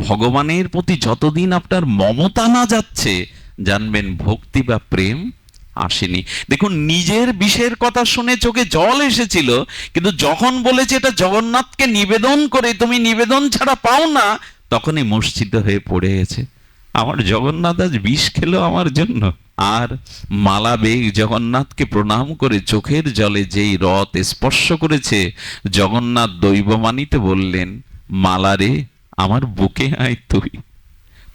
ভগবানের প্রতি যতদিন আপনার মমতা না যাচ্ছে, জানবেন ভক্তি বা প্রেম আসেনি। দেখুন, নিজের বিষের কথা শুনে চোখে জল এসেছিল, কিন্তু যখন বলেছে এটা জগন্নাথকে নিবেদন করে, তুমি নিবেদন ছাড়া পাও না, তখনই মূর্ছিত হয়ে পড়ে গেছে। আমার জগন্নাথ আজ বিষ খেলো আমার জন্য। আর মালা বেগ জগন্নাথকে প্রণাম করে চোখের জলে যেই রথ স্পর্শ করেছে, জগন্নাথ দৈবমানিতে বললেন, মালা রে, আমার বুকে আয় তুই,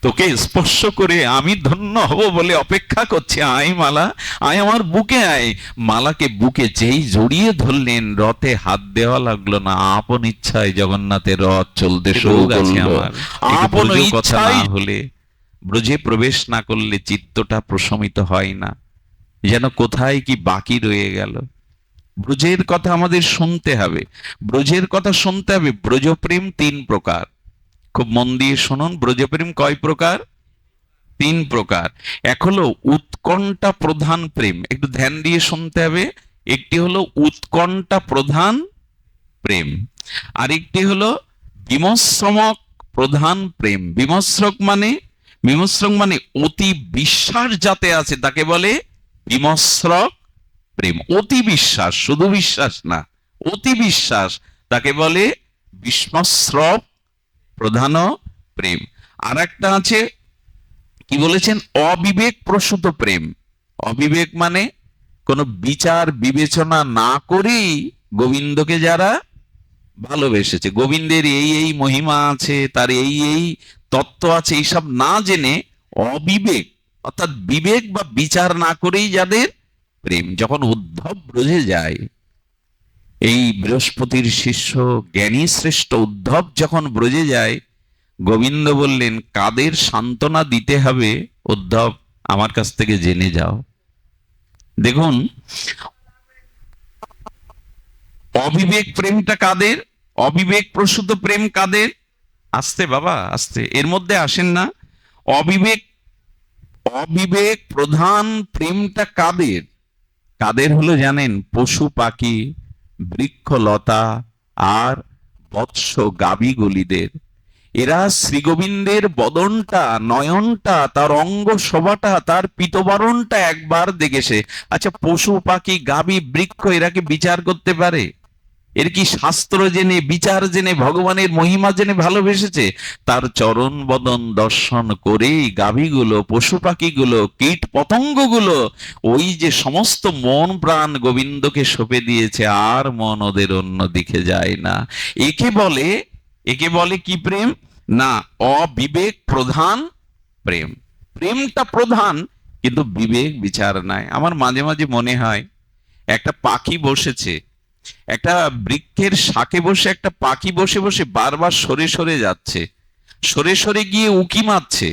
তোকে স্পর্শ করে আমি ধন্য হব বলে অপেক্ষা করছি, আয় মালা, আয় আমার বুকে আয়। মালাকে বুকে যেই জড়িয়ে ধরলেন, রথে হাত দেওয়া লাগলো না, আপন ইচ্ছায় জগন্নাথের রথ চলতে শুরু করলো। আপন কথা না হলে, ব্রজে প্রবেশ না করলে চিত্তটা প্রশমিত হয় না, যেন কোথায় কি বাকি রয়ে গেল। ব্রজের কথা আমাদের শুনতে হবে, ব্রজের কথা শুনতে হবে। ব্রজপ্রেম তিন প্রকার, খুব মন দিয়ে শুনুন। ব্রজপ্রেম কয় প্রকার? তিন প্রকার। এক হলো উৎকণ্ঠা প্রধান প্রেম, একটু ধ্যান দিয়ে শুনতে হবে। একটি হলো উৎকণ্ঠা প্রধান প্রেম, আরেকটি হলো বিমশ্রমক প্রধান প্রেম। বিমশ্রক মানে অতি বিশ্বাস যাতে আছে তাকে বলে বিমশ্রক প্রেম। অতি বিশ্বাস, শুধু বিশ্বাস না, অতি বিশ্বাস, তাকে বলে বিস্মশ্রক প্রধান প্রেম। আর একটা আছে, কি বলেছেন, অবিবেক প্রসূত প্রেম। অবিবেক মানে কোনো বিচার বিবেচনা না করেই গোবিন্দকে যারা ভালোবেসেছে, গোবিন্দের এই এই মহিমা আছে, তার এই এই তত্ত্ব আছে, এইসব না জেনে অবিবেক, অর্থাৎ বিবেক বা বিচার না করেই যাদের প্রেম। যখন উদ্ধব ব্রজে যায়, এই বৃহস্পতির শিষ্য জ্ঞানী শ্রেষ্ঠ উদ্ধব যখন ব্রজে যায়, গোবিন্দ বললেন, কাদের সান্ত্বনা দিতে হবে উদ্ধব, আমার কাছ থেকে জেনে যাও। দেখুন, অবিবেক প্রেমটা কাদের, অবিবেক প্রসূত প্রেম কাদের? আস্তে বাবা, আস্তে, এর মধ্যে আসেন না। অবিবেক অবিবেক প্রধান প্রেমটা কাদের? কাদের হলো জানেন? পশু পাখি, বৃক্ষলতা আর বৎস গাভীগুলিদের। এরা শ্রীগোবিন্দের বদনটা, নয়নটা, তার অঙ্গ শোভাটা, তার পীতবরণটা একবার দেখেছে। আচ্ছা, পশু পাখি গাভী বৃক্ষ এরা কি বিচার করতে পারে? এর কি শাস্ত্র জেনে, বিচার জেনে, ভগবানের মহিমা জেনে ভালোবেসেছে? তার চরণ বদন দর্শন করেই গাভীগুলো, পশু পাখিগুলো, কীট পতঙ্গগুলো ওই যে সমস্ত মন প্রাণ গোবিন্দকে সঁপে দিয়েছে, আর মন ওদের অন্য দিকে যায় না। একে বলে কি প্রেম? না, অবিবেক প্রধান প্রেম। প্রেমটা প্রধান, কিন্তু বিবেক বিচার নাই। আমার মাঝে মাঝে মনে হয়, একটা পাখি বসেছে, একটা বৃক্ষের শাকে বসে একটা পাখি বসে বসে বারবার সরে সরে যাচ্ছে, সরে সরে গিয়ে উকি মারছে।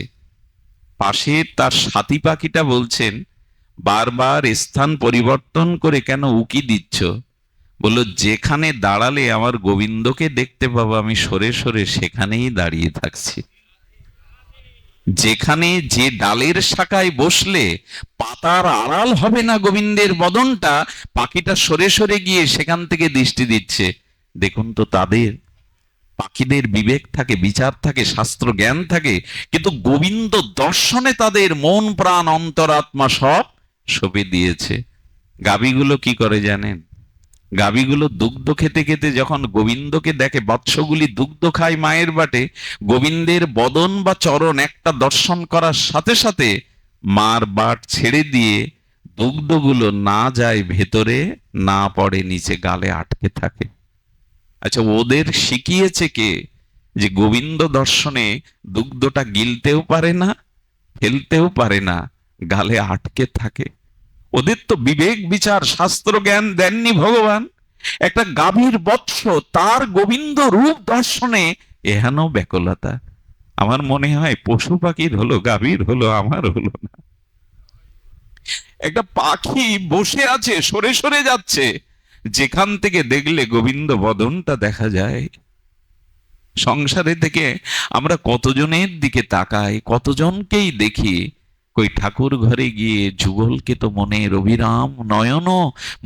পাশে তার সাথী পাখিটা বলছেন, বারবার স্থান পরিবর্তন করে কেন উকি দিচ্ছ? বললো, যেখানে দাঁড়ালে আমার গোবিন্দকে দেখতে পাবো, আমি সরে সরে সেখানেই দাঁড়িয়ে থাকছি। যেখানে যে ডালের শাখায় বসলে পাতার আড়াল হবে না গোবিন্দের বদনটা, পাখিটা সরে সরে গিয়ে সেখান থেকে দৃষ্টি দিচ্ছে। দেখুন তো, পাখিদের বিবেক থাকে, বিচার থাকে, শাস্ত্র জ্ঞান থাকে, কিন্তু গোবিন্দ দর্শনে তাদের মন প্রাণ অন্তরাত্মা সব সঁপে দিয়েছে। গাভীগুলো কি করে জানেন? গাভীগুলো দুগ্ধ খেতে খেতে যখন গোবিন্দকে দেখে, বৎসগুলি দুগ্ধ খায় মায়ের বাটে, গোবিন্দের বদন বা চরণ একটা দর্শন করার সাথে সাথে মার বাট ছেড়ে দিয়ে দুগ্ধগুলো না যায় ভেতরে, না পড়ে নিচে, গালে আটকে থাকে। আচ্ছা, ওদের শিখিয়েছে কে? যে গোবিন্দ দর্শনে দুগ্ধটা গিলতেও পারে না, ফেলতেও পারে না, গালে আটকে থাকে। ওদের তো বিবেক বিচার শাস্ত্র জ্ঞান দেননি ভগবান। একটা গাভীর বৎস, তার গোবিন্দ রূপ দর্শনে এহেন ব্যাকুলতা। আমার মনে হয় পশু পাখির হলো, গাভীর হলো, আমার হলো না। একটা পাখি বসে আছে, সরে সরে যাচ্ছে, যেখান থেকে দেখলে গোবিন্দ বদনটা দেখা যায়। সংসারে থেকে আমরা কতজনের দিকে তাকাই, কতজনকেই দেখি, কই ঠাকুর ঘরে গিয়ে যুগলকে তো মনের অভিরাম নয়ন,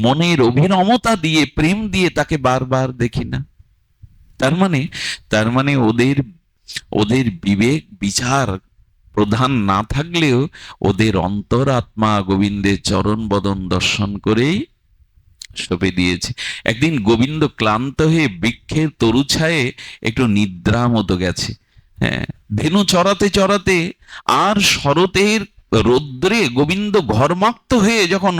মনের অভিরমতা দিয়ে, প্রেম দিয়ে তাকে বারবার দেখি না। তার মানে ওদের ওদের বিবেক বিচার প্রধান না থাকলেও ওদের অন্তরাত্মা গোবিন্দের চরণ বদন দর্শন করেই সঁপে দিয়েছে। একদিন গোবিন্দ ক্লান্ত হয়ে বৃক্ষের তরু ছায়ে একটু নিদ্রা মতো গেছে। হ্যাঁ, ধেনু চড়াতে চড়াতে আর শরতের রৌদ্রে গোবিন্দ ঘর্মাক্ত হয়ে যখন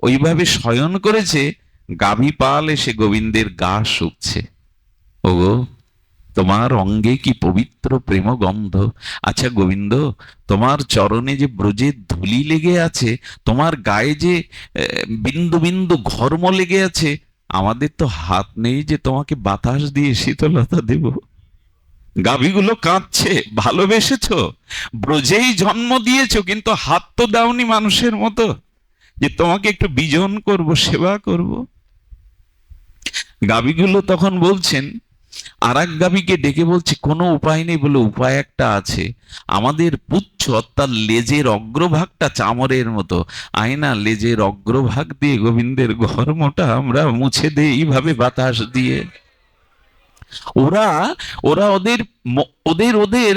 ওইভাবে শয়ন করেছে, গাভী পাল এসে গোবিন্দের গা শুকছে। ওগো, তোমার অঙ্গে কি পবিত্র প্রেম গন্ধ। আচ্ছা গোবিন্দ, তোমার চরণে যে ব্রজের ধুলি লেগে আছে, তোমার গায়ে যে বিন্দু বিন্দু ঘর্ম লেগে আছে, আমাদের তো হাত নেই যে তোমাকে বাতাস দিয়ে শীতলতা দেব। গাভীগুলো কাঁদছে, ভালোবেসেছো, ব্রজেই জন্ম দিয়েছো, কিন্তু হাত তো দাওনি মানুষের মতো যে তোমাকে একটু বিজন করব, সেবা করব। গাভীগুলো তখন বলছেন, আর এক গাভীকে ডেকে বলছে, কোনো উপায় নেই। বলে, উপায় একটা আছে। আমাদের পুচ্ছ অর্থাৎ লেজের অগ্রভাগটা চামড়ের মতো, আয়না লেজের অগ্রভাগ দিয়ে গোবিন্দের ঘর্মটা আমরা মুছে দিই এইভাবে বাতাস দিয়ে। ওরা ওরা ওদের ওদের ওদের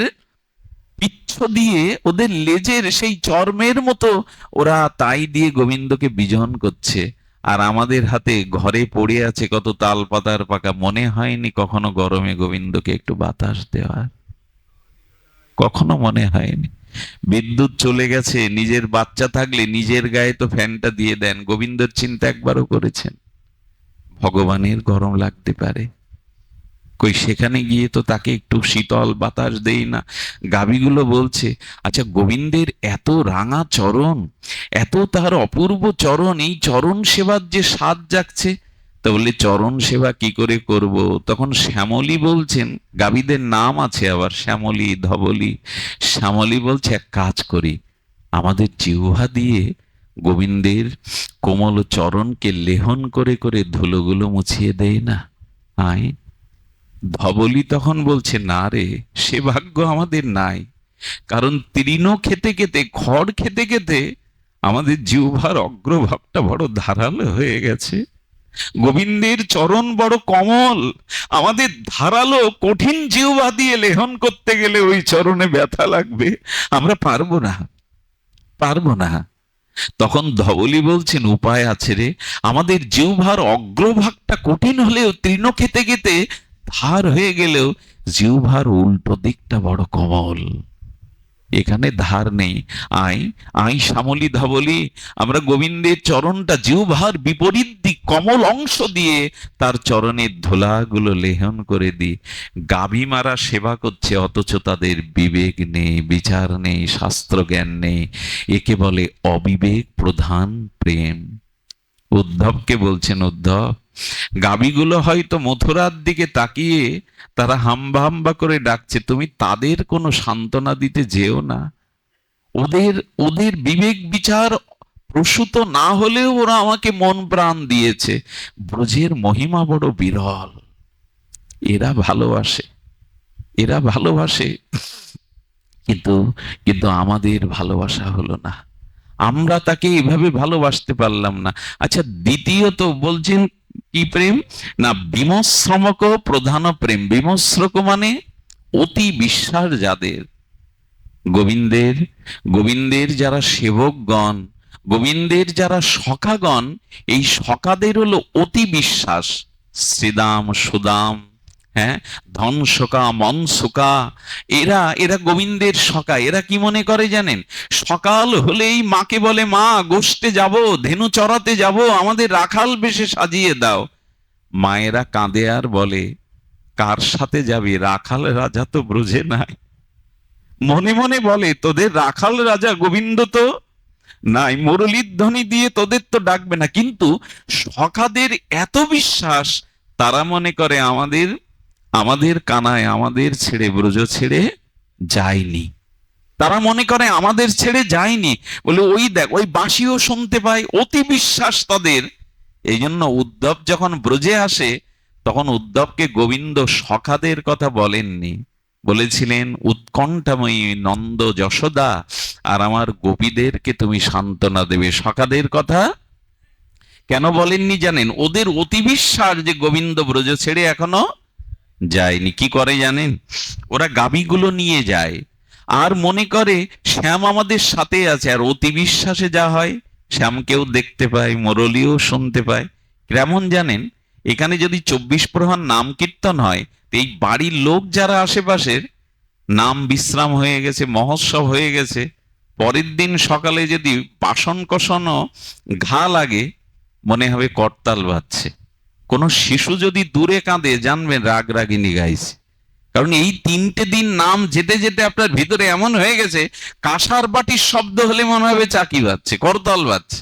পিচ্ছ দিয়ে, ওদের লেজের সেই চর্মের মতো ওরা তাই দিয়ে গোবিন্দকে বিজন করছে। আর আমাদের হাতে ঘরে পড়ে আছে কত তাল পাতার পাকা, মনে হয়নি কখনো গরমে গোবিন্দকে একটু বাতাস দেওয়ার, কখনো মনে হয়নি। বিদ্যুৎ চলে গেছে, নিজের বাচ্চা থাকলে নিজের গায়ে তো ফ্যানটা দিয়ে দেন, গোবিন্দর চিন্তা একবারও করেছেন ভগবানের গরম লাগতে পারে? কই সেখানে গিয়ে তো তাকে একটু শীতল বাতাস দেই না। গাভীগুলো বলছে, আচ্ছা গোবিন্দের এত রাঙা চরণ, এত তার অপূর্ব চরণ, এই চরণ সেবার যে স্বাদ জাগছে, তা বলে চরণ সেবা কি করে করব? তখন শ্যামলী বলছেন, গাভীদের নাম আছে আবার শ্যামলী, ধবলী। শ্যামলী বলছে, এক কাজ করি, আমাদের জিহ্বা দিয়ে গোবিন্দের কোমল চরণকে লেহন করে করে ধুলোগুলো মুছিয়ে দেয় না। আয়। ধবলী তখন বলছে, না রে, সে ভাগ্য আমাদের নাই। কারণ তৃণ খেতে খেতে, খড় খেতে খেতে আমাদের জিহ্বার অগ্রভাগটা বড় ধারালো হয়ে গেছে। গোবিন্দের চরণ বড় কমল, আমাদের ধারালো কঠিন জিহ্বা দিয়ে লেহন করতে গেলে ওই চরণে ব্যথা লাগবে, আমরা পারবো না, পারবো না। তখন ধবলী বলছেন, উপায় আছে রে, আমাদের জিহ্বার অগ্রভাগটা কঠিন হলেও তৃণ খেতে খেতে ধার হয়ে গেলেও জিহ্বার উল্টো দিকটা বড় কোমল, এখানে ধার নেই। আই আই শ্যামলী ধবলী, আমরা গোবিন্দের চরণটা জিহ্বার বিপরীত দিক কমল অংশ দিয়ে তার চরণের ধুলাগুলো লেহন করে দিই। গাভী মারা সেবা করছে, অথচ তাদের বিবেক নেই, বিচার নেই, শাস্ত্র জ্ঞান নেই। একে বলে অবিবেক প্রধান প্রেম। উদ্ধবকে বলছেন, উদ্ধব, গাভীগুলো হয়তো মথুরার দিকে তাকিয়ে তারা হাম্বা হাম্বা করে ডাকছে, তুমি তাদের কোনো সান্ত্বনা দিতে যেও না। ওদের ওদের বিবেক বিচার প্রসূত না হলেও ওরা আমাকে মন প্রাণ দিয়েছে। ব্রজের মহিমা বড় বিরল, এরা ভালোবাসে, এরা ভালোবাসে, কিন্তু কিন্তু আমাদের ভালোবাসা হলো না, আমরা তাকে এভাবে ভালোবাসতে পারলাম না। আচ্ছা, দ্বিতীয়ত বলছেন কি প্রেম না, বিমশ্রমক প্রধান প্রেম। বিমশ্রক মানে অতি বিশ্বাস যাদের, গোবিন্দের গোবিন্দের যারা সেবকগণ, গোবিন্দের যারা সখাগণ, এই সখাদের হলো অতি বিশ্বাস। শ্রীদাম, সুদাম, হ্যাঁ, ধন শোকা, মন শোকা, এরা এরা গোবিন্দের সখা। এরা কি মনে করে জানেন, সকাল হলেই মাকে বলে, মা গোষ্ঠে যাব, ধেনু চড়াতে যাব, আমাদের রাখাল বেশে সাজিয়ে দাও। মায়েরা কাঁদে আর বলে, কার সাথে যাবি, রাখাল রাজা তো ব্রজে নাই। মনে মনে বলে, তোদের রাখাল রাজা গোবিন্দ তো নাই, মুরলীর ধ্বনি দিয়ে তোদের তো ডাকবে না। কিন্তু সখাদের এত বিশ্বাস, তারা মনে করে আমাদের আমাদের কানায় আমাদের ছেড়ে ব্রজ ছেড়ে যায়নি, তারা মনে করে আমাদের ছেড়ে যায়নি। বলে, ওই দেখ, ওই বাঁশিও শুনতে পায়, অতি বিশ্বাস তাদের। এই জন্য উদ্ধব যখন ব্রজে আসে, তখন উদ্ধবকে গোবিন্দ সখাদের কথা বলেননি, বলেছিলেন উৎকণ্ঠাময়ী নন্দ যশোদা আর আমার গোপীদেরকে তুমি সান্ত্বনা দেবে। সখাদের কথা কেন বলেননি জানেন, ওদের অতি বিশ্বাস যে গোবিন্দ ব্রজ ছেড়ে এখনো যায়নি। কি করে জানেন? ওরা গাভীগুলো নিয়ে যায় আর মনে করে শ্যাম আমাদের সাথে আছে, আর অতি বিশ্বাসে যা হয়, শ্যামকেও দেখতে পায়, মুরলিও শুনতে পায়। কেমন জানেন? এখানে যদি 24 প্রহর নাম কীর্তন হয়, তো এই বাড়ির লোক যারা আশেপাশের, নাম বিশ্রাম হয়ে গেছে, মহোৎসব হয়ে গেছে, পরের দিন সকালে যদি বাসন কোসনও ঘা লাগে, মনে হবে করতাল বাজছে। কোনো শিশু যদি দূরে কাঁদে, জানবেন রাগ রাগিনী গাইছে। কারণ এই 3টে দিন নাম যেতে যেতে আপনার ভিতরে এমন হয়ে গেছে, কাঁসার বাটির শব্দ হলে মনে হবে চাকি বাজছে, করতাল বাজছে।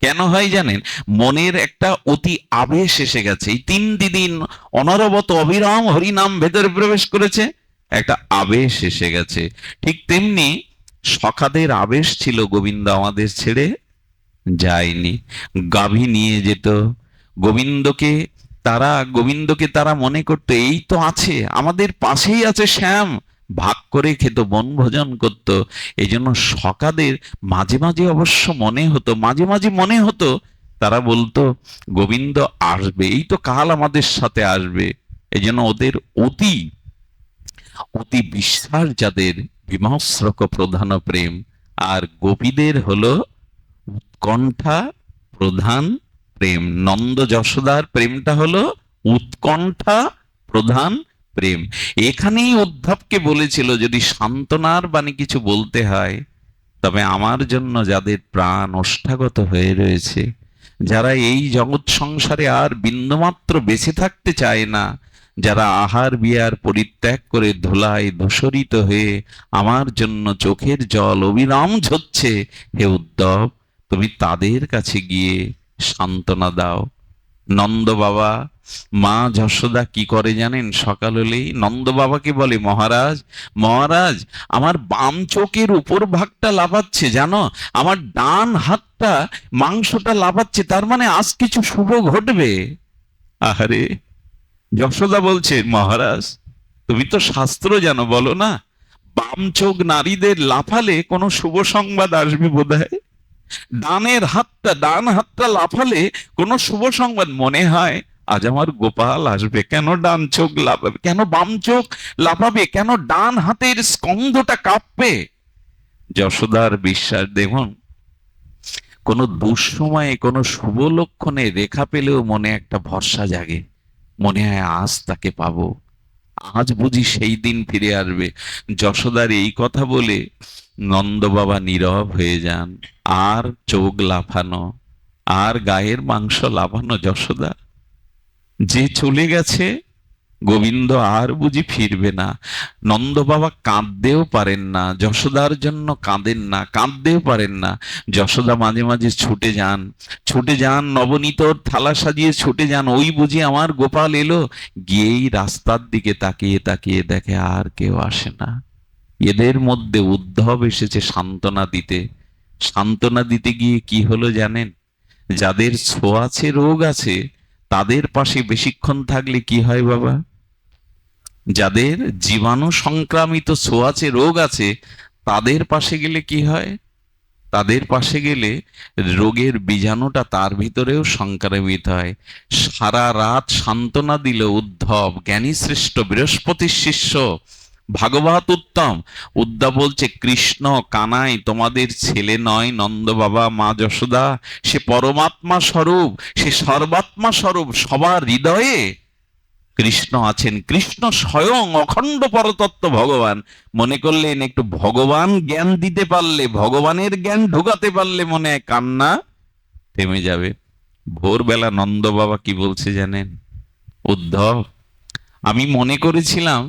কেন হয় জানেন? মনের একটা অতি আবেশ এসে গেছে। এই 3টি দিন অনবরত অবিরাম হরিনাম ভেতরে প্রবেশ করেছে, একটা আবেশ এসে গেছে। ঠিক তেমনি সখাদের আবেশ ছিল, গোবিন্দ আমাদের ছেড়ে যায়নি। গাভী নিয়ে যেত গোবিন্দকে। গোবিন্দকে তারা মনে করতো এই তো আছে, আমাদের পাশেই আছে শ্যাম, ভাগ করে খেত, বনভোজন করত। এই জন্য সখাদের মাঝে মাঝে অবশ্য মনে হতো, মাঝে মাঝে মনে হতো, তারা বলতো গোবিন্দ আসবে, এই তো কাল আমাদের সাথে আসবে। এই জন্য ওদের অতি অতি বিশ্বাস, যাদের বিমর্ষক প্রধান প্রেম। আর গোপীদের হলো উৎকণ্ঠা প্রধান প্রেম। নন্দ যশোদার প্রেমটা হলো উৎকণ্ঠা প্রধান প্রেম। এখানেই উদ্ধবকে বলেছিল, যদি সান্ত্বনার বাণী কিছু বলতে হয়, তবে আমার জন্য যাদের প্রাণ ওষ্ঠাগত হয়ে রয়েছে, যারা এই জগৎ সংসারে আর বিন্দুমাত্র বেঁচে থাকতে চায় না, যারা আহার বিহার পরিত্যাগ করে ধুলায় ধূসরিত হয়ে আমার জন্য চোখের জল অবিরাম ঝরছে, হে উদ্ধব, তুমি তাদের কাছে গিয়ে সান্ত্বনা দাও। নন্দ বাবা, মা যশোদা কি করে জানেন? সকাল হলেই নন্দ বাবাকে বলে, মহারাজ, মহারাজ, আমার বাম চোখের উপর ভাগটা লাফাচ্ছে, জানো, আমার ডান হাতটা মাংসটা লাফাচ্ছে, তার মানে আজ কিছু শুভ ঘটবে। আহারে, যশোদা বলছে, মহারাজ, তুমি তো শাস্ত্র জানো, বলো না, বাম চোখ নারীদের লাফালে কোনো শুভ সংবাদ আসবে বোধহয়। ডান হাতটা লাফালে কোনো শুভ সংবাদ, মনে হয় আজ আমার গোপাল আসবে। কেন ডান চোখ লাফাবে? কেন বাম চোখ লাফাবে? কেন ডান হাতের স্কন্ধটা কাঁপবে? যশোদার বিশ্বাস দেখুন, কোনো দুঃসময়ে কোনো শুভ লক্ষণে রেখা পেলেও মনে একটা ভরসা জাগে, মনে হয় আজ তাকে পাবো, আজ বুঝি সেই দিন ফিরে আসবে। যশোদার এই কথা বলে নন্দ বাবা নীরব হয়ে যান। আর চোখ লাফানো, আর গায়ের মাংস লাফানো যশোদা, যে চলে গেছে, গোবিন্দ আর বুঝি ফিরবে না। নন্দ বাবা কাঁদতেও পারেন না, যশোদার জন্য কাঁদেন না, কাঁদতেও পারেন না। যশোদা মাঝে মাঝে ছুটে যান, নবনীত থালা সাজিয়ে ছুটে যান, ওই বুঝি আমার গোপাল এলো। গিয়েই রাস্তার দিকে তাকিয়ে তাকিয়ে দেখে আর কেউ আসে না। এদের মধ্যে উদ্ধব এসেছে সান্ত্বনা দিতে। সান্ত্বনা দিতে গিয়ে কি হলো জানেন? যাদের ছোঁয়াচে রোগ আছে, তাদের পাশে বেশিক্ষণ থাকলে কি হয় বাবা? যাদের জীবাণু সংক্রামিত ছোঁয়াচে রোগ আছে, তাদের পাশে গেলে কি হয়? তাদের পাশে গেলে রোগের বীজাণুটা তার ভিতরেও সংক্রামিত হয়। সারা রাত সান্ত্বনা দিল উদ্ধব, জ্ঞানী শ্রেষ্ঠ বৃহস্পতির শিষ্য, ভাগবত উত্তম। উদ্ধব বলছে, কৃষ্ণ কানাই তোমাদের ছেলে নয়, নন্দ বাবা, মা যশোদা, সে পরমাত্মা স্বরূপ, সে সর্বাত্মা স্বরূপ, সবার হৃদয়ে কৃষ্ণ আছেন। কৃষ্ণ স্বয়ং অখণ্ড পরতত্ত্ব ভগবান। মনে করলেন একটু ভগবান জ্ঞান দিতে পারলে, ভগবানের জ্ঞান ঢোকাতে পারলে মনে হয় কান্না থেমে যাবে। ভোরবেলা নন্দ বাবা কি বলছে জানেন? উদ্ধব, আমি মনে করেছিলাম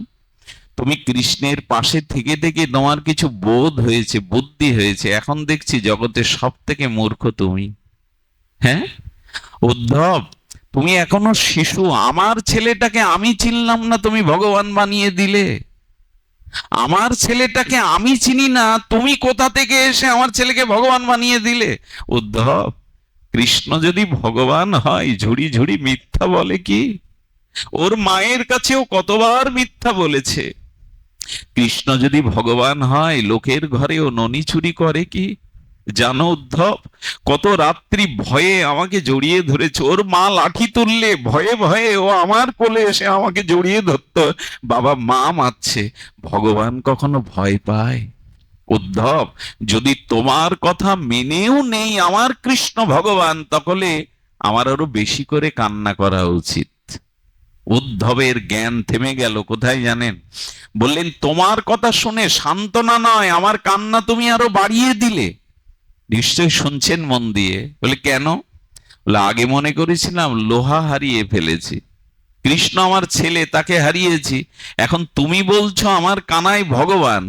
তুমি কৃষ্ণের পাশে থেকে থেকে তোমার কিছু বোধ হয়েছে, বুদ্ধি হয়েছে, এখন দেখছি জগতের সব থেকে মূর্খ তুমি। হ্যাঁ উদ্ধব, তুমি এখনো শিশু, আমার ছেলেটাকে আমি চিনলাম না, তুমি ভগবান বানিয়ে দিলে। আমার ছেলেটাকে আমি চিনি না, তুমি কোথা থেকে এসে আমার ছেলেকে ভগবান বানিয়ে দিলে। উদ্ধব, কৃষ্ণ যদি ভগবান হয়, ঝুড়ি ঝুড়ি মিথ্যা বলে কি? ওর মায়ের কাছেও কতবার মিথ্যা বলেছে। কৃষ্ণ যদি ভগবান হয়, লোকের ঘরেও ননি চুরি করে কি? জানো উদ্ধব, কত রাত্রি ভয়ে আমাকে জড়িয়ে ধরেছে। ওর মা লাঠি তুললে ভয়ে ভয়ে ও আমার কোলে এসে আমাকে জড়িয়ে ধরতো। বাবা মা মারছে, ভগবান কখনো ভয় পায়? উদ্ধব, যদি তোমার কথা মেনেও নেই আমার কৃষ্ণ ভগবান, তাহলে আমার আরো বেশি করে কান্না করা উচিত। উদ্ধবের জ্ঞান থেমে গেল। কোথায় জানেন? বললেন, তোমার কথা শুনে সান্ত্বনা নয়, আমার কান্না তুমি আরো বাড়িয়ে দিলে। নিশ্চয় শুনছেন মন দিয়ে। বলে কেন? বলে, আগে মনে করেছিলাম লোহা হারিয়ে ফেলেছি, কৃষ্ণ আমার ছেলে, তাকে হারিয়েছি। এখন তুমি বলছো আমার কানাই ভগবান।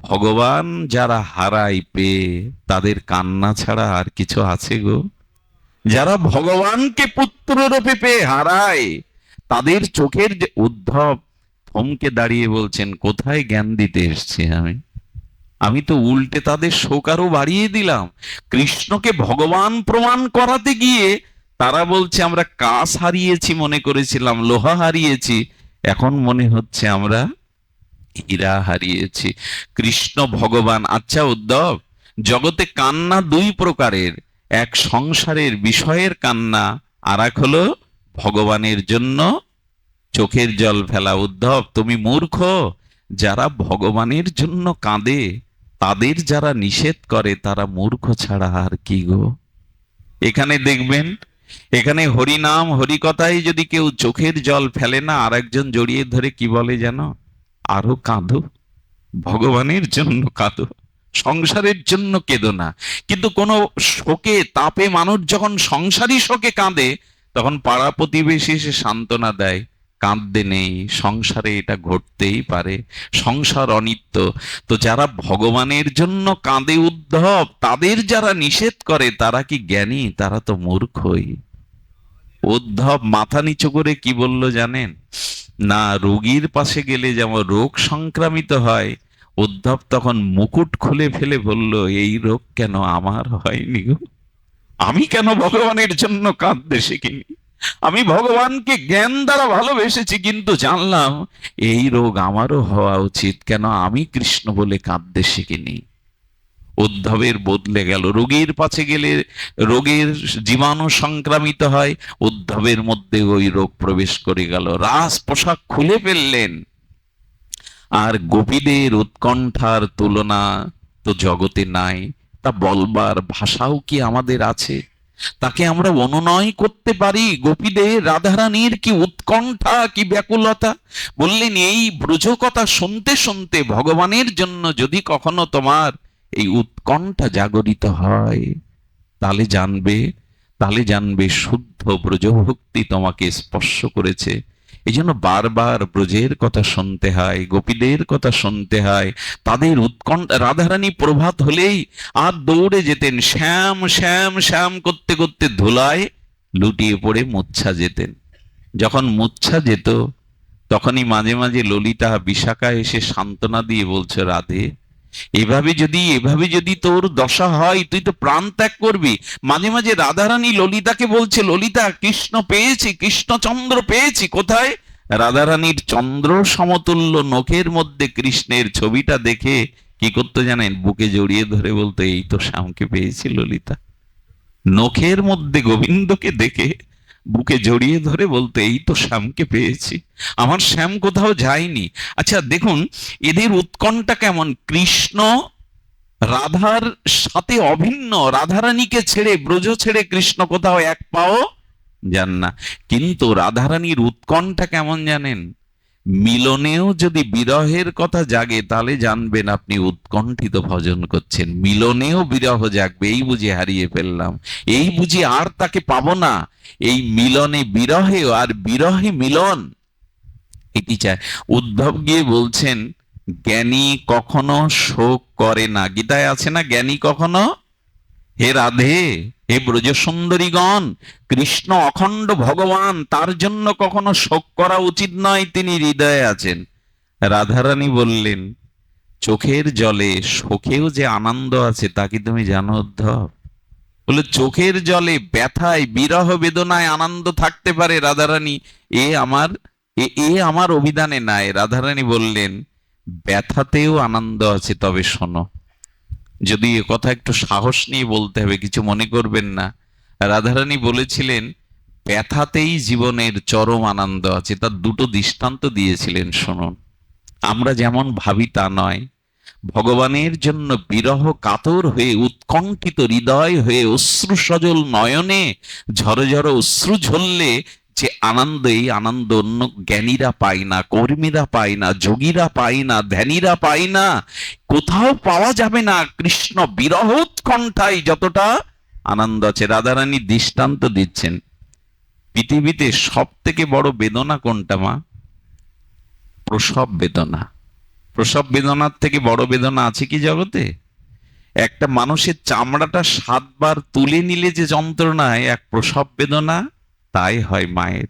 ভগবান যারা হারায় পেয়ে, তাদের কান্না ছাড়া আর কিছু আছে গো? যারা ভগবানকে পুত্ররূপে পেয়ে হারায়, তাদের চোখের যে উদ্ধব থমকে দাঁড়িয়ে বলছেন, কোথায় জ্ঞান দিতে এসছি আমি? আমি তো উল্টে তাদের শোক আরো বাড়িয়ে দিলাম। কৃষ্ণকে ভগবান প্রমাণ করাতে গিয়ে তারা বলছে আমরা কাঁচ হারিয়েছি, মনে করেছিলাম লোহা হারিয়েছি, এখন মনে হচ্ছে আমরা হীরা হারিয়েছি। কৃষ্ণ ভগবান। আচ্ছা উদ্ধব, জগতে কান্না দুই প্রকারের, এক সংসারের বিষয়ের কান্না, আর এক হলো ভগবানের জন্য চোখের জল ফেলা। উদ্ধব, তুমি মূর্খ। যারা ভগবানের জন্য কাঁদে, তাদের যারা নিষেধ করে, তারা মূর্খ ছাড়া আর কি গো? এখানে দেখবেন, এখানে হরিনাম হরিকথায় যদি কেউ চোখের জল ফেলে না, আর একজন জড়িয়ে ধরে কি বলে জানো? আরো কাঁদো, ভগবানের জন্য কাঁদো, সংসারের জন্য কেঁদো না। কিন্তু কোনো শোকে তাপে মানুষ যখন সংসারী শোকে কাঁদে, তখন পাড়া প্রতিবেশী এসে সান্ত্বনা দেয়, কাঁদতে নেই, সংসারে এটা ঘটতেই পারে, সংসার অনিত্য। তো যারা ভগবানের জন্য কাঁদে উদ্ধব, তাদের যারা নিষেধ করে, তারা কি জ্ঞানী? তারা তো মূর্খই। উদ্ধব মাথা নিচু করে কি বলল জানেন? না, রোগীর পাশে গেলে যেমন রোগ সংক্রামিত হয়, উদ্ধব তখন মুকুট খুলে ফেলে বলল, এই রোগ কেন আমার হয়নি গো? আমি কেন ভগবানের জন্য কাঁদতে শিখিনি? আমি ভগবানকে জ্ঞান দ্বারা ভালোবেসেছি, কিন্তু জানলাম এই রোগ আমারও হওয়া উচিত, কেন আমি কৃষ্ণ বলে কাঁদতে শিখিনি। উদ্ধবের বদলে গেল। রোগীর পাশে গেলে রোগের জীবাণু সংক্রামিত হয়, উদ্ধবের মধ্যে ওই রোগ প্রবেশ করে গেল। রাজ পোশাক খুলে ফেললেন। আর গোপীদের উৎকণ্ঠার তুলনা তো জগতে নাই, তা বলবার ভাষাও কি আমাদের আছে? তাকে আমরা অনুনয় করতে পারি? গোপীদের, রাধারানীর কি উৎকণ্ঠা, কি ব্যাকুলতা! বললেন, এই ব্রজ কথা শুনতে শুনতে ভগবানের জন্য যদি কখনো তোমার এই উৎকণ্ঠা জাগরিত হয়, তাহলে জানবে, শুদ্ধ ব্রজভক্তি তোমাকে স্পর্শ করেছে। এই জন্য বারবার ব্রজের কথা শুনতে হয়, গোপীদের কথা শুনতে হয়, তাদের উৎকণ্ঠা। রাধারানী প্রভাত হলেই আর দৌড়ে যেতেন, শ্যাম শ্যাম শ্যাম করতে করতে ধুলায় লুটিয়ে পড়ে মূর্ছা যেতেন। যখন মূর্ছা যেত, তখনই মাঝে মাঝে ললিতা বিশাখা এসে সান্ত্বনা দিয়ে বলছে, রাধে, এভাবে যদি তোর দশা হয়, তুই তো প্রাণ ত্যাগ করবি। মাঝে মাঝে রাধারানী ললিতাকে বলছে, ললিতা, কৃষ্ণ পেয়েছি, কৃষ্ণচন্দ্র পেয়েছি। কোথায়? রাধারানীর চন্দ্র সমতুল্য নখের মধ্যে কৃষ্ণের ছবিটা দেখে কি করতো জানেন? বুকে জড়িয়ে ধরে বলতো, এই তো শ্যামকে পেয়েছি ললিতা। নখের মধ্যে গোবিন্দকে দেখে বুকে জড়িয়ে ধরে বলতে, এই তো শ্যামকে পেয়েছি, আমার শ্যাম কোথাও যায়নি। আচ্ছা দেখুন, এদের উৎকণ্ঠা কেমন! কৃষ্ণ রাধার সাথে অভিন্ন, রাধারানীকে ছেড়ে, ব্রজ ছেড়ে কৃষ্ণ কোথাও এক পাও যান না। কিন্তু রাধারানীর উৎকণ্ঠা কেমন জানেন? মিলনেও যদি বিরহের কথা জাগে, তাহলে জানবেন আপনি উৎকণ্ঠিত ভজন করছেন। মিলনেও বিরহ জাগবে, এই বুঝি হারিয়ে ফেললাম, এই বুঝি আর তাকে পাবো না। এই মিলনে বিরহে, আর বিরহে মিলন, এটি চায়। উদ্ধব গিয়ে বলছেন, জ্ঞানী কখনো শোক করে না। গীতায় আছে না, জ্ঞানী কখনো, হে রাধে, হে ব্রজ সুন্দরীগণ, কৃষ্ণ অখণ্ড ভগবান, তার জন্য কখনো শোক করা উচিত নয়, তিনি হৃদয়ে আছেন। রাধারানী বললেন, চোখের জলে শোকেও যে আনন্দ আছে, তা কি তুমি জানো উদ্ধব? বলে, চোখের জলে, ব্যথায়, বিরহ বেদনায় আনন্দ থাকতে পারে রাধারানী, এ আমার অভিধানে নাই। রাধারানী বললেন, ব্যথাতেও আনন্দ আছে, তবে শোনো, যদি এ কথা একটু সাহস নিয়ে বলতে হবে, কিছু মনে করবেন না। রাধারানী বলেছিলেন ব্যথাতেই জীবনের চরম আনন্দ আছে। তার দুটো দৃষ্টান্ত দিয়েছিলেন, শুনুন। আমরা যেমন ভাবি তা নয়। ভগবানের জন্য বিরহ কাতর হয়ে, উৎকণ্ঠিত হৃদয় হয়ে, অশ্রু সজল নয়নে ঝরে ঝরে অশ্রু ঝরলে যে আনন্দ, এই আনন্দ অন্য জ্ঞানীরা পায় না, কর্মীরা পায় না, যোগীরা পায় না, ধ্যানীরা পায় না, কোথাও পাওয়া যাবে না। কৃষ্ণ বিরহ উৎকণ্ঠায় যতটা আনন্দ আছে। রাধারানী দৃষ্টান্ত দিচ্ছেন, পৃথিবীতে সব থেকে বড় বেদনা কোনটা মা? প্রসব বেদনা। প্রসব বেদনার থেকে বড় বেদনা আছে কি জগতে? একটা মানুষের চামড়াটা 7 বার তুলে নিলে যে যন্ত্রণা হয়, এক প্রসব বেদনা তাই হয় মায়ের।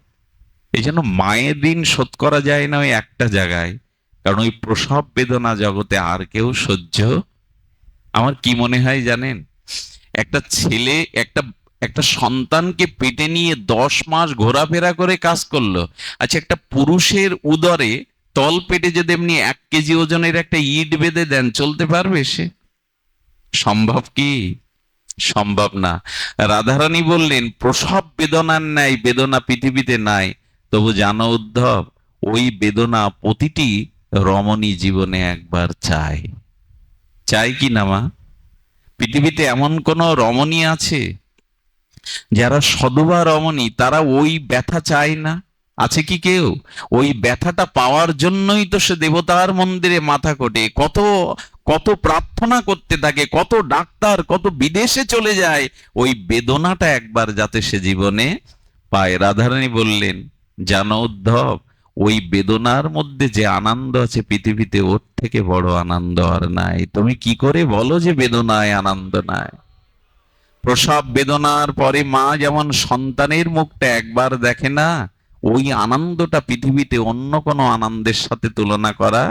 এই জন্য মায়ের ঋণ শোধ করা যায় না ওই একটা জায়গায়, কারণ ওই প্রসব বেদনা জগতে আর কেউ সহ্য। আমার কি মনে হয় জানেন, একটা ছেলে একটা একটা সন্তানকে পেটে নিয়ে 10 মাস ঘোরাফেরা করে কাজ করলো। আচ্ছা, একটা পুরুষের উদরে তল পেটে যদি এমনি 1 কেজি ওজনের একটা ইট বেঁধে দেন, চলতে পারবে সে? সম্ভব কি? সম্ভব না। রাধারানী বললেন প্রসব বেদনার ন্যায় বেদনা পৃথিবীতে নাই। তবু জানো উদ্ধব, ওই বেদনা প্রতিটি রমণী জীবনে একবার চায়। চায় কি না মা? পৃথিবীতে এমন কোন রমণী আছে যারা সধবা রমণী, তারা ওই ব্যথা চায় না? আছে কি কেউ? ওই ব্যথাটা পাওয়ার জন্যই তো সে দেবতার মন্দিরে মাথা কোটে, কত কত প্রার্থনা করতে থাকে, কত ডাক্তার, কত বিদেশে চলে যায় ওই বেদনাটা একবার যাতে সে জীবনে পায়। রাধারানী বললেন জানো উদ্ধব, ওই বেদনার মধ্যে যে আনন্দ আছে পৃথিবীতে, ওর থেকে বড় আনন্দ আর নাই। তুমি কি করে বলো যে বেদনায় আনন্দ নাই? প্রসব বেদনার পরে মা যেমন সন্তানের মুখটা একবার দেখে না, ওই আনন্দটা পৃথিবীতে অন্য কোনো আনন্দের সাথে তুলনা করা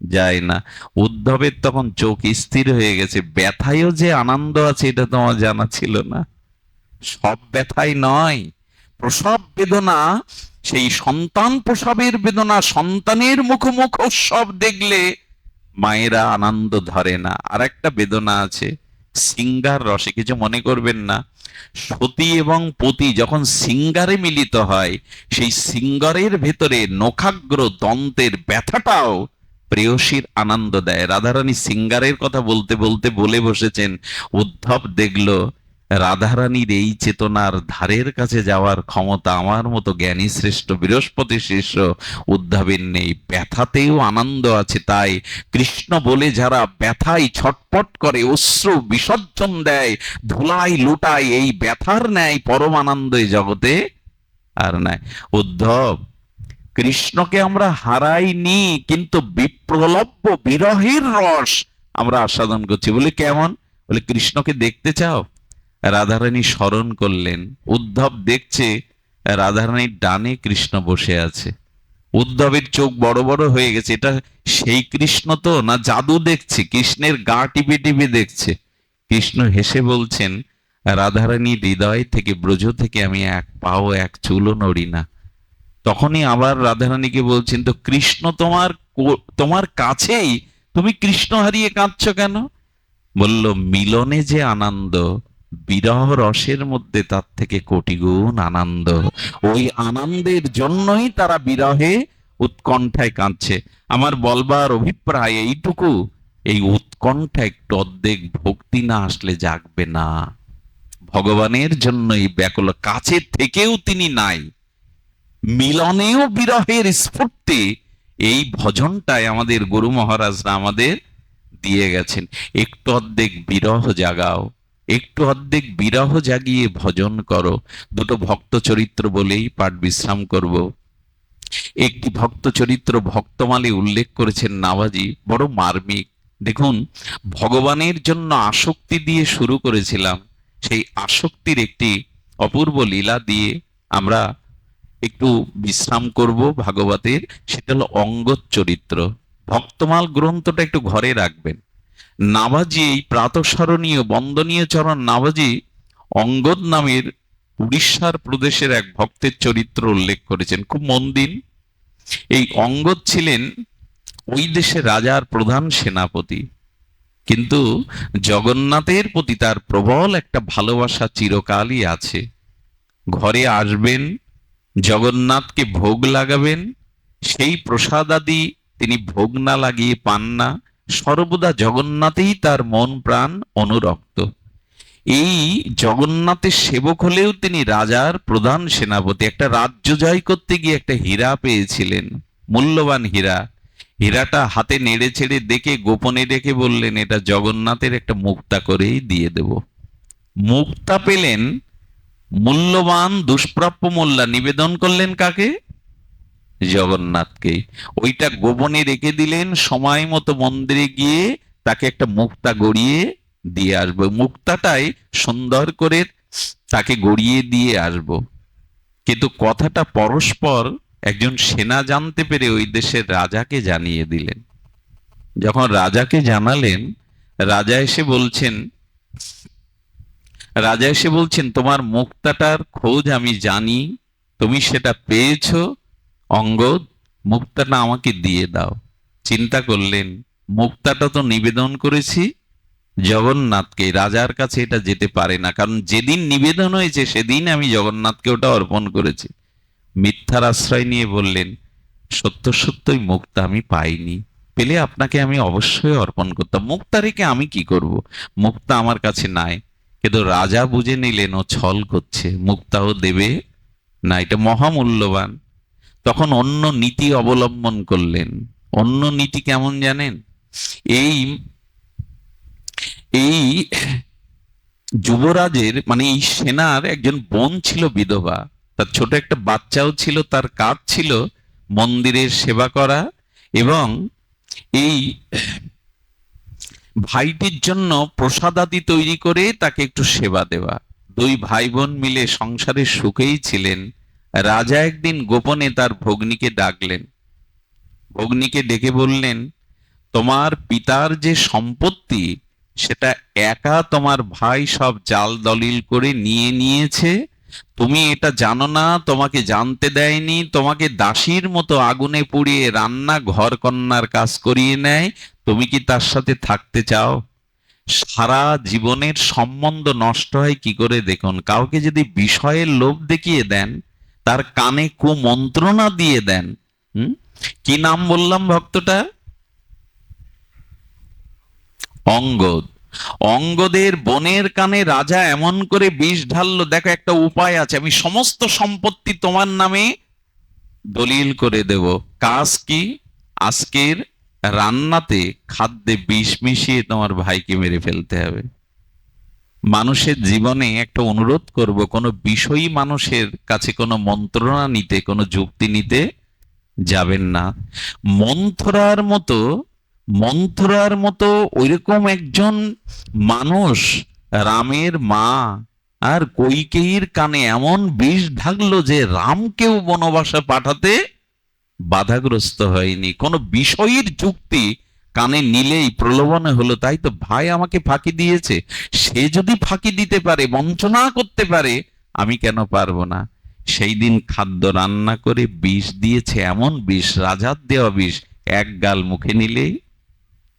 যায় না। উদ্ধবের তখন চোখ স্থির হয়ে গেছে, ব্যথায়ও যে আনন্দ আছে এটা তোমার জানা ছিল না। সব ব্যথাই নয়, প্রসব বেদনা, সেই সন্তান প্রসবের বেদনা, সন্তানের মুখোমুখ সব দেখলে মায়েরা আনন্দ ধরে না। আর একটা বেদনা আছে সিঙ্গার রসে, কিছু মনে করবেন না। সতী এবং পতি যখন সিঙ্গারে মিলিত হয়, সেই সিঙ্গারের ভেতরে নখাগ্র দন্তের ব্যথাটাও প্রেয়সীর আনন্দ দেয়। রাধারানী সিঙ্গারের কথা বলতে বলতে বলে বসেছেন, উদ্ধব দেখলো রাধারানীর এই চেতনার ধারের কাছে যাওয়ার ক্ষমতা আমার মতো জ্ঞানী শ্রেষ্ঠ বৃহস্পতি শিষ্য উদ্ধবের নেই। ব্যথাতেও আনন্দ আছে, তাই কৃষ্ণ বলে যারা ব্যথায় ছটপট করে, অশ্রু বিসর্জন দেয়, ধুলাই লুটায়, এই ব্যথার ন্যায় পরম আনন্দ এই জগতে আর নাই। উদ্ধব, কৃষ্ণকে আমরা হারাইনি, কিন্তু বিপ্রলব্ধ বিরহের রস আমরা আস্বাদন করছি। বলে কেমন? বলে কৃষ্ণকে দেখতে চাও? রাধারানী স্মরণ করলেন, উদ্ধব দেখছে রাধারানীর ডানে কৃষ্ণ বসে আছে। উদ্ধবের চোখ বড় বড় হয়ে গেছে, এটা সেই কৃষ্ণ তো, না জাদু দেখছে? কৃষ্ণের গা টিপে টিপে দেখছে। কৃষ্ণ হেসে বলছেন রাধারানীর হৃদয় থেকে, ব্রজ থেকে আমি এক পাও এক চুলও নড়ি না। তখনই আবার রাধারানীকে বলছেন তো কৃষ্ণ তোমার তোমার কাছেই, তুমি কৃষ্ণ হারিয়ে কাঁদছো কেন? বলল মিলনে যে আনন্দ, বিরহ রসের মধ্যে তার থেকে কোটি গুণ আনন্দ। ওই আনন্দের জন্যই তারা বিরহে উৎকণ্ঠায় কাঁদছে। আমার বলবার অভিপ্রায় এইটুকু, এই উৎকণ্ঠা একটু অর্ধেক ভক্তি না আসলে জাগবে না। ভগবানের জন্য এই ব্যাকুল, কাছের থেকেও তিনি নাই, মিলনেও বিরহের স্ফূর্তি, এই ভজনটাই আমাদের গুরু মহারাজরা আমাদের দিয়ে গেছেন। একটু অর্ধেক বিরহ জাগাও, একটু অর্ধেক বিরহ জাগিয়ে ভজন করো। দুটো ভক্ত চরিত্র বলেই পাঠ বিশ্রাম করব। একটি ভক্ত চরিত্র ভক্তমালে উল্লেখ করেছেন নাভাজি, বড় মার্মিক। দেখুন, ভগবানের জন্য আসক্তি দিয়ে শুরু করেছিলাম, সেই আসক্তির একটি অপূর্ব লীলা দিয়ে আমরা একটু বিশ্রাম করব ভাগবতের। সেটা হলো অঙ্গদ চরিত্র। ভক্তমাল গ্রন্থটা একটু ঘরে রাখবেন। নাভাজি, এই প্রাতঃস্মরণীয় বন্দনীয় চরণ নাভাজি অঙ্গদ নামের উড়িষ্যার প্রদেশের এক ভক্তের চরিত্র উল্লেখ করেছেন। খুব মন দিন। এই অঙ্গদ ছিলেন ওই দেশের রাজার প্রধান সেনাপতি। কিন্তু জগন্নাথের প্রতি তার প্রবল একটা ভালোবাসা চিরকালই আছে। ঘরে আসবেন, জগন্নাথকে ভোগ লাগাবেন, সেই প্রসাদাদি তিনি ভোগ না লাগিয়ে পান না, সর্বদা জগন্নাথেই তার মন প্রাণ অনুরক্ত। এই জগন্নাথের সেবক হলেও তিনি রাজার প্রধান সেনাপতি। একটা রাজ্য জয় করতে গিয়ে একটা হীরা পেয়েছিলেন, মূল্যবান হীরা। হীরাটা হাতে নেড়ে ছেড়ে দেখে গোপনে রেখে বললেন, এটা জগন্নাথের একটা মুক্তা করেই দিয়ে দেব। মুক্তা পেলেন, মূল্যবান দুষ্প্রাপ্য মোল্লা নিবেদন করলেন কাকে? জগন্নাথকে। ওইটা গোপনে রেখে দিলেন, সময় মতো মন্দিরে গিয়ে তাকে একটা মুক্তা গড়িয়ে দিয়ে আসবো, মুক্তাটাই সুন্দর করে তাকে গড়িয়ে দিয়ে আসবো। কিন্তু কথাটা পরস্পর একজন সেনা জানতে পেরে ওই দেশের রাজাকে জানিয়ে দিলেন। যখন রাজাকে জানালেন, রাজা এসে বলছেন তোমার মুক্তাটার খোঁজ আমি জানি, তুমি সেটা পেয়েছো অঙ্গদ, মুক্তাটা আমাকে দিয়ে দাও। চিন্তা করলেন, মুক্তাটা তো নিবেদন করেছি জগন্নাথকে, রাজার কাছে এটা যেতে পারে না, কারণ যেদিন নিবেদন হয়েছে সেদিন আমি জগন্নাথকে ওটা অর্পণ করেছি। মিথ্যার আশ্রয় নিয়ে বললেন, সত্য সত্যই মুক্তা আমি পাইনি, পেলে আপনাকে আমি অবশ্যই অর্পণ করতাম। মুক্তা রেখে আমি কি করব, মুক্তা আমার কাছে নাই। কিন্তু রাজা বুঝে নিলেন ও ছল করছে, মুক্তাও দেবে না, এটা মহামূল্যবান। তখন অন্য নীতি অবলম্বন করলেন। অন্য নীতি কেমন জানেন? এই এই যুবরাজের মানে এই সেনার একজন বোন ছিল বিধবা, তার ছোট একটা বাচ্চাও ছিল, তার কাজ ছিল মন্দিরের সেবা করা এবং এই ভাইটির জন্য প্রসাদাদি তৈরি করে তাকে একটু সেবা দেওয়া। দুই ভাই বোন মিলে সংসারের সুখেই ছিলেন। রাজা একদিন গোপনে তার ভগ্নীকে ডাকলেন, ভগ্নীকে ডেকে বললেন, তোমার পিতার যে সম্পত্তি সেটা একা তোমার ভাই সব জাল দলিল করে নিয়ে নিয়েছে, তুমি এটা জানো না, তোমাকে জানতে দেয়নি, তোমাকে দাসীর মতো আগুনে পুড়িয়ে রান্না ঘর কন্যার কাজ করিয়ে নেয়, তুমি কি তার সাথে থাকতে চাও? সারা জীবনের সম্বন্ধ নষ্ট হয় কি করে দেখুন। কাউকে যদি বিষয়ের লোভ দেখিয়ে দেন, তার কানে কুমন্ত্রণা দিয়ে দেন। কি নাম বললাম ভক্তটা? অঙ্গদ। অঙ্গদের বোনের কানে রাজা এমন করে বিষ ঢাললো, দেখো একটা উপায় আছে, আমি সমস্ত সম্পত্তি তোমার নামে দলিল করে দেব। কাজ কি? আজকের রান্নাতে খাদ্যে বিষ মিশিয়ে তোমার ভাইকে মেরে ফেলতে হবে। মানুষের জীবনে একটা অনুরোধ করব, কোনো বিষয়ী মানুষের কাছে কোনো মন্ত্রণা নিতে, কোনো যুক্তি নিতে যাবেন না। মন্থরার মতো মন্থরার মতো ওইরকম একজন মানুষ রামের মা আর কৈকেয়ীর কানে এমন বিষ ঢাকলো যে রামকেও বনবাসে পাঠাতে বাধাগ্রস্ত হয়নি। কোন বিষয়ের যুক্তি কানে নিলেই প্রলোভনে হলো, তাই তো ভাই আমাকে ফাঁকি দিয়েছে, সে যদি ফাঁকি দিতে পারে, বঞ্চনা করতে পারে, আমি কেন পারবো না? সেই দিন খাদ্য রান্না করে বিষ দিয়েছে, এমন বিষ, রাজার দেওয়া বিষ, এক গাল মুখে নিলেই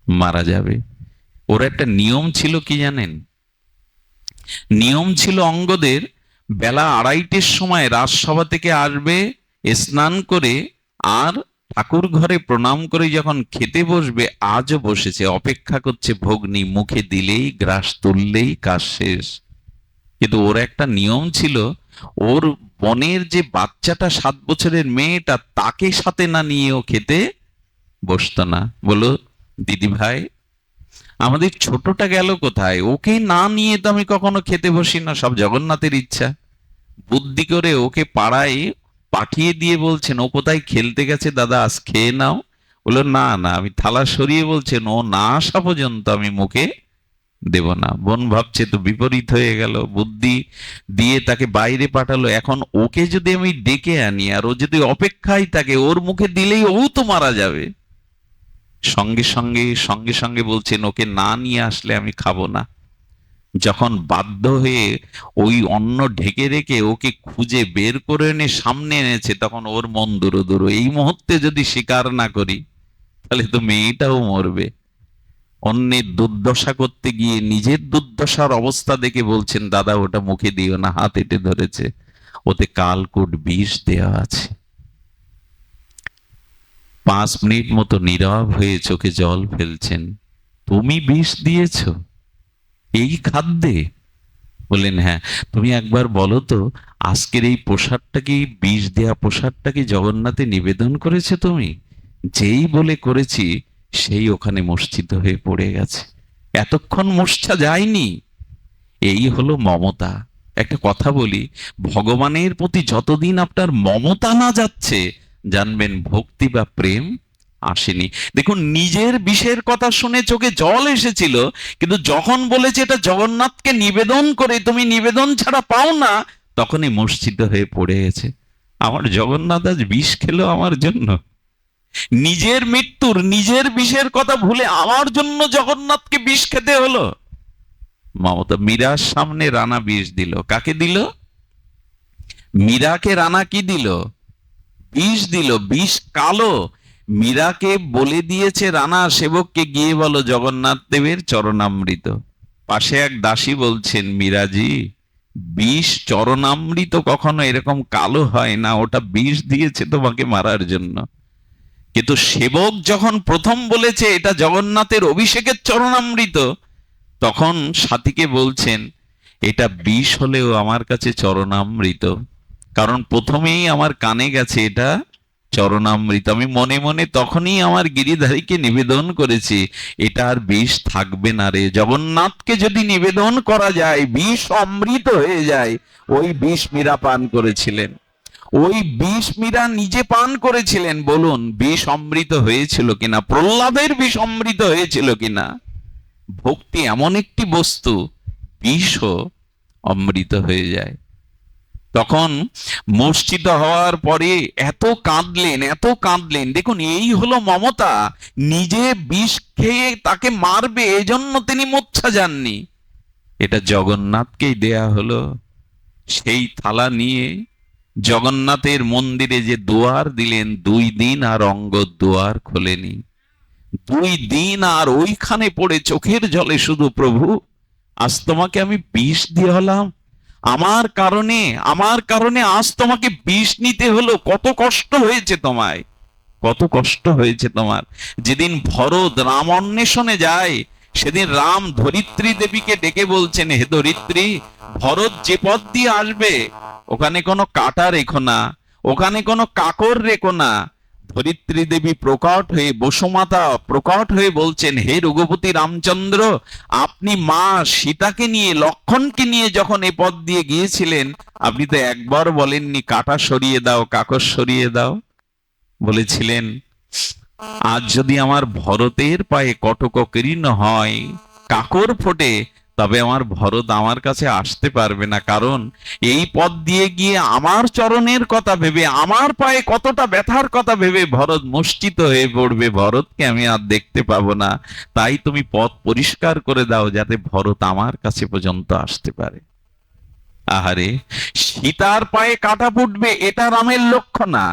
মারা যাবে। ওর একটা নিয়ম ছিল কি জানেন? নিয়ম ছিল অঙ্গদের, বেলা 2:30-র সময় রাজসভা থেকে আসবে, স্নান করে আর ঠাকুর ঘরে প্রণাম করে যখন খেতে বসবে, আজও বসেছে, অপেক্ষা করছে ভগ্নী মুখে দিলেই, গ্রাস তুললেই কাজ শেষ। কিন্তু ওর একটা নিয়ম ছিল, ওর বোনের যে বাচ্চাটা 7 বছরের মেয়েটা, তাকে সাথে না নিয়েও খেতে বসতো না। বলো দিদি ভাই, আমাদের ছোটটা গেল কোথায়? ওকে না নিয়ে তো আমি কখনো খেতে বসি না, সব জগন্নাথের ইচ্ছা। বুদ্ধি করে ওকে পাড়ায় পাঠিয়ে দিয়ে বলছেন, ও কোথায় খেলতে গেছে দাদা, আজ খেয়ে নাও। বললো না না, আমি থালা সরিয়ে বলছেন, ও না আসা পর্যন্ত আমি মুখে দেব না। বোন ভাবছে তো বিপরীত হয়ে গেল, বুদ্ধি দিয়ে তাকে বাইরে পাঠালো। এখন ওকে যদি আমি ডেকে আনি আর ও যদি অপেক্ষায় থাকে, ওর মুখে দিলেই ও তো মারা যাবে। সঙ্গে সঙ্গে সঙ্গে সঙ্গে বলছেন, ওকে না নিয়ে আসলে আমি খাবো না। যখন বাধ্য হয়ে ওই অন্ন ঢেকে রেখে ওকে খুঁজে বের করে এনে সামনে এনেছে, তখন ওর মন দুরো দুরো, এই মুহূর্তে যদি স্বীকার না করি তাহলে তো মেয়েটাও মরবে। অন্যের দুর্দশা করতে গিয়ে নিজের দুর্দশার অবস্থা দেখে বলছেন, দাদা ওটা মুখে দিও না, হাত এঁটে ধরেছে, ওতে কালকূট বিষ দেওয়া আছে। 5 মিনিট মতো নীরব হয়ে চোখে জল ফেলছেন। তুমি বিষ দিয়েছ এই খাদ্যে? বললেন হ্যাঁ। তুমি একবার বলো তো, আজকের এই প্রসাদটা কি, বিষ দেয়া প্রসাদটা কি জগন্নাথে নিবেদন করেছে তুমি? যেই বলে করেছি, সেই ওখানে মূর্ছিত হয়ে পড়ে গেছে। এতক্ষণ মূর্ছা যায়নি। এই হলো মমতা। একটা কথা বলি, ভগবানের প্রতি যতদিন আপনার মমতা না যাচ্ছে, জানবেন ভক্তি বা প্রেম আসেনি। দেখুন, নিজের বিষের কথা শুনে চোখে জল এসেছিল, কিন্তু যখন বলেছে এটা জগন্নাথকে নিবেদন করে, তুমি নিবেদন ছাড়া পাও না, তখনই মূর্ছিত হয়ে পড়ে গেছে। আমার জগন্নাথ আজ বিষ খেলো আমার জন্য। নিজের মৃত্যুর, নিজের বিষের কথা ভুলে আমার জন্য জগন্নাথকে বিষ খেতে হলো। মমতা। মীরার সামনে রানা বিষ দিল। কাকে দিল? মীরাকে রানা কি দিল? বিষ দিল। বিষ কালো। মীরাকে বলে দিয়েছে রানা সেবককে, গিয়ে বলো জগন্নাথ দেবের চরণামৃত। পাশে এক দাসী বলছেন, মীরাজি, বিষ চরণামৃত কখনো এরকম কালো হয় না, ওটা বিষ দিয়েছে তোমাকে মারার জন্য। কিন্তু সেবক যখন প্রথম বলেছে এটা জগন্নাথের অভিষেকের চরণামৃত, তখন সাথীকে বলছেন, এটা বিষ হলেও আমার কাছে চরণামৃত, কারণ প্রথমেই আমার কানে গেছে এটা চরণামৃত। আমি মনে মনে তখনই আমার গিরিধারীকে নিবেদন করেছি, এটা আর বিষ থাকবে না রে। জগন্নাথকে যদি নিবেদন করা যায়, বিষ অমৃত হয়ে যায়। ওই বিষ মীরা পান করেছিলেন, ওই বিষ মীরা নিজে পান করেছিলেন। বলুন, বিষ অমৃত হয়েছিল কিনা? প্রহ্লাদের বিষ অমৃত হয়েছিল কিনা? ভক্তি এমন একটি বস্তু, বিষও অমৃত হয়ে যায়। তখন মূর্ছিত হওয়ার পরে এত কাঁদলেন, এত কাঁদলেন। দেখুন, এই হলো মমতা। নিজে বিষ খেয়ে তাকে মারবে, এজন্য তিনি মূর্ছা যাননি। এটা জগন্নাথকেই দেয়া হলো। সেই থালা নিয়ে জগন্নাথের মন্দিরে যে দুয়ার দিলেন, 2 দিন আর অঙ্গদ দুয়ার খোলেনি। 2 দিন আর ওইখানে পড়ে চোখের জলে শুধু, প্রভু আজ তোমাকে আমি বিষ দিয়ে হলাম, আমার কারণে, আমার কারণে আজ তোমাকে বিষ নিতে হলো। কত কষ্ট হয়েছে তোমায়, কত কষ্ট হয়েছে তোমার। যেদিন ভরত রাম অন্বেষণে যায়, সেদিন রাম ধরিত্রী দেবীকে ডেকে বলছেন, হে ধরিত্রী, ভরত যে পথ দিয়ে আসবে ওখানে কোনো কাঁটা রেখো না, ওখানে কোনো কাকর রেখো না। ধরিত্রী দেবী প্রকট হয়ে, বসুমাতা প্রকট হয়ে বলছেন, হে রঘুপতি রামচন্দ্র, আপনি মা সীতাকে নিয়ে, লক্ষণকে নিয়ে যখন এ পথ দিয়ে গিয়েছিলেন, আপনি তো একবার বলেননি কাঁটা সরিয়ে দাও, কাকর সরিয়ে দাও। বলেছিলেন, আজ যদি আমার ভরতের পায়ে কটক কীর্ণ হয়, কাকর ফোটে, তবে আমার ভরত আমার কাছে আসতে পারবে না। কারণ এই পথ দিয়ে গিয়ে আমার চরণের কথা ভেবে, আমার পায়ে কতটা ব্যথার কথা ভেবে ভরত মূর্ছিত হয়ে পড়বে, ভরতকে আমি আর দেখতে পাবো না। তাই তুমি পথ পরিষ্কার করে দাও, যাতে ভরত আমার কাছে পর্যন্ত আসতে পারে। আহারে, সীতার পায়ে কাঁটা ফুটবে এটা রামের লক্ষ্য না,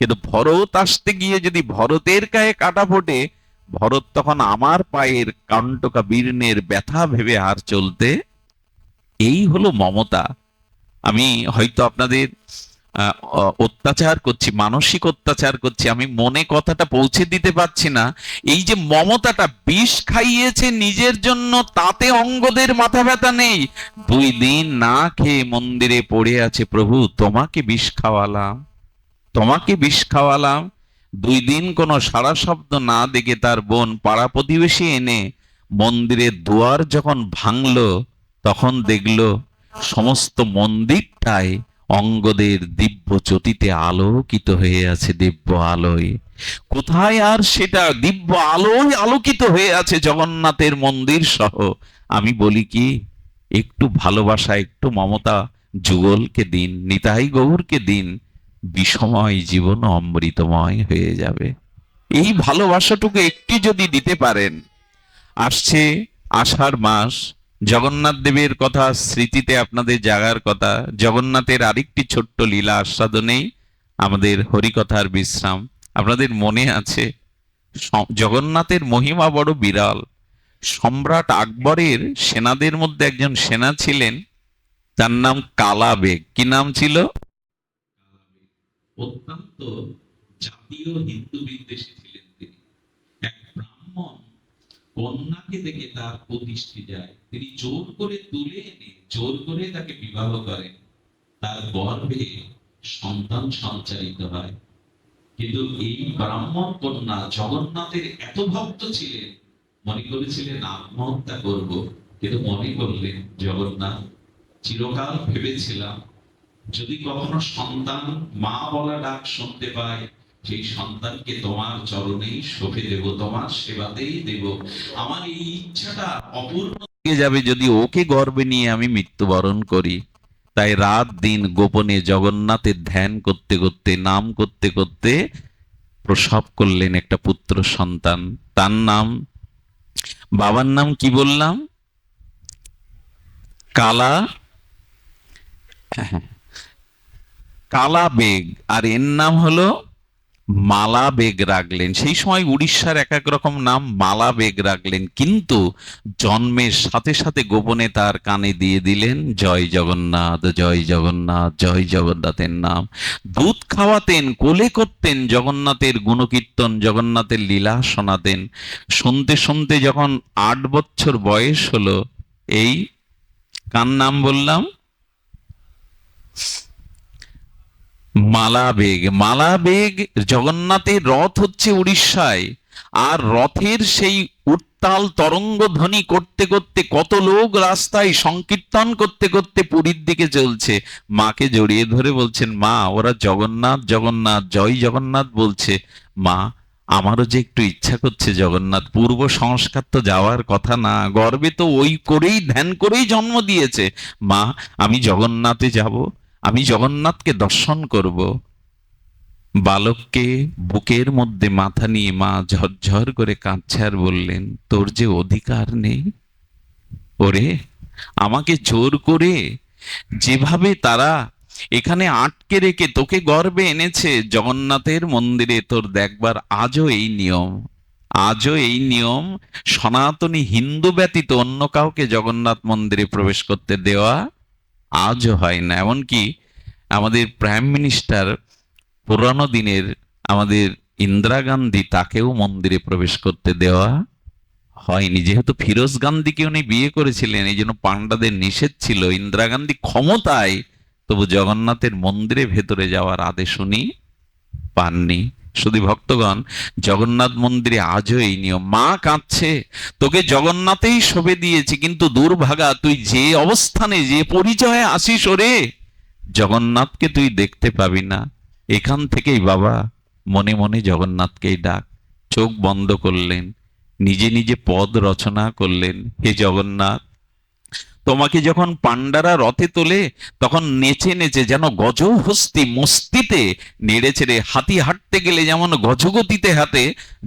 কিন্তু ভরত আসতে গিয়ে যদি ভরতের গায়ে কাঁটা ফোটে, ভরত তখন আমার পায়ের কাণ্টকা বীর্ণের ব্যথা ভেবে আর চলতে। এই হলো মমতা। আমি হয়তো আপনাদের অত্যাচার করছি, মানসিক অত্যাচার করছি, আমি মনে কথাটা পৌঁছে দিতে পারছি না। এই যে মমতাটা, বিষ খাইয়েছে নিজের জন্য, তাতে অঙ্গদের মাথা ব্যথা নেই। 2 দিন না খেয়ে মন্দিরে পড়ে আছে, প্রভু তোমাকে বিষ খাওয়ালাম, তোমাকে বিষ খাওয়ালাম। 2 দিন কোনো সাড়া শব্দ না দেখে তার বোন পাড়া প্রতিবেশী এনে মন্দিরের দুয়ার যখন ভাঙলো, তখন দেখলো সমস্ত মন্দিরটাই অঙ্গদের দিব্য জ্যোতিতে আলোকিত হয়ে আছে, দিব্য আলোয়। কোথায় আর সেটা দিব্য আলোয় আলোকিত হয়ে আছে জগন্নাথের মন্দির সহ। আমি বলি কি, একটু ভালোবাসা, একটু মমতা যুগলকে দিন, নিতাই গৌরকে দিন, বিষময় জীবন অমৃতময় হয়ে যাবে। এই ভালোবাসাটুকু একটি যদি দিতে পারেন। আসছে আষাঢ় মাস, জগন্নাথ দেবের কথা স্মৃতিতে আপনাদের জাগার কথা। জগন্নাথের আরেকটি ছোট্ট লীলা আস্বাদনেই আমাদের হরিকথার বিশ্রাম। আপনাদের মনে আছে, জগন্নাথের মহিমা বড় বিরল। সম্রাট আকবরের সেনাদের মধ্যে একজন সেনা ছিলেন, তার নাম কালা বেগ। কি নাম ছিল? অত্যন্ত জাতীয় হিন্দু বিদ্বেষী ছিলেন তিনি। এক ব্রাহ্মণ কন্যাকে দেখে তার প্রতিষ্ঠে যায়, তিনি জোর করে তুলে এনে জোর করে তাকে বিবাহ করেন, তার গর্ভে সন্তান সঞ্চারিত হয়। কিন্তু এই ব্রাহ্মণ কন্যা জগন্নাথের এত ভক্ত ছিলেন, মনে করেছিলেন আত্মহত্যা করব, কিন্তু মনে করলেন জগন্নাথ, চিরকাল ভেবেছিলাম যদি কখনো সন্তান মা বলা ডাক শুনতে পাই, সেই সন্তানকে তোমার চরণেই সঁপে দেব, তোমার সেবাতেই দেব। আমার এই ইচ্ছাটা অপূর্ণ থেকে যাবে যদি ওকে গর্ভে নিয়ে আমি মৃত্যুবরণ করি। তাই রাত দিন গোপনে জগন্নাথের ধ্যান করতে করতে, নাম করতে করতে প্রসব করলেন একটা পুত্র সন্তান। তার নাম, বাবার নাম কি বললাম? কালা, কালা বেগ, আর এর নাম হলো মালা বেগ রাখলেন। সেই সময় উড়িষ্যার এক এক রকম নাম, মালা বেগ রাখলেন, কিন্তু জন্মের সাথে সাথে গোপনে তার কানে দিয়ে দিলেন জয় জগন্নাথ, জয় জগন্নাথ, জয় জগন্নাথের নাম। দুধ খাওয়াতেন, কোলে করতেন, জগন্নাথের গুণকীর্তন, জগন্নাথের লীলা শোনাতেন। শুনতে শুনতে যখন 8 বছর বয়স হলো, এই কার নাম বললাম? মালা বেগ। মালা বেগ, জগন্নাথের রথ হচ্ছে উড়িষ্যায়, আর রথের সেই উত্তাল তরঙ্গ ধ্বনি করতে করতে কত লোক রাস্তায় সংকীর্তন করতে করতে পুরীর দিকে চলছে। মাকে জড়িয়ে ধরে বলছেন, মা, ওরা জগন্নাথ জগন্নাথ জয় জগন্নাথ বলছে, মা আমারও যে একটু ইচ্ছা করছে জগন্নাথ। পূর্ব সংস্কার তো যাওয়ার কথা না, গর্বে তো ওই করেই ধ্যান করেই জন্ম দিয়েছে। মা, আমি জগন্নাথে যাব, আমি জগন্নাথকে দর্শন করব। বালককে বুকের মধ্যে মাথা নিয়ে মা ঝরঝর করে কাঁদছে আর বললেন, তোর যে অধিকার নেই ওরে, আমাকে জোর করে যেভাবে তারা এখানে আটকে রেখে তোকে গর্ভে এনেছে জগন্নাথের মন্দিরে, তোর দেখবার আজও এই নিয়ম, আজও এই নিয়ম। সনাতনী হিন্দু ব্যতীত অন্য কাউকে জগন্নাথ মন্দিরে প্রবেশ করতে দেওয়া আজও হয় না। এমনকি আমাদের প্রাইম মিনিস্টার পুরানো দিনের আমাদের ইন্দিরা গান্ধী, তাকেও মন্দিরে প্রবেশ করতে দেওয়া হয়নি। যেহেতু ফিরোজ গান্ধীকে উনি বিয়ে করেছিলেন, এই জন্য পান্ডাদের নিষেধ ছিল। ইন্দিরা গান্ধী ক্ষমতায়, তবু জগন্নাথের মন্দিরে ভেতরে যাওয়ার আদেশ উনি পাননি। শুধু ভক্তগণ, জগন্নাথ মন্দিরে আজও এই নিয়ম। মা কাঁদছে, তোকে জগন্নাথেই শোভে দিয়েছি, কিন্তু দুর্ভাগা, তুই যে অবস্থানে যে পরিচয়ে আসিস ওরে, জগন্নাথকে তুই দেখতে পাবি না। এখান থেকেই বাবা মনে মনে জগন্নাথকেই ডাক। চোখ বন্ধ করলেন, নিজে নিজে পদ রচনা করলেন, হে জগন্নাথ, তোমাকে যখন পান্ডারা রথে তোলে তখন নেচে নেচে যেন গজহস্তি মস্তিতে নেড়ে ছেড়ে, হাতি হাঁটতে গেলে যেমন গজগতিতে হাতে,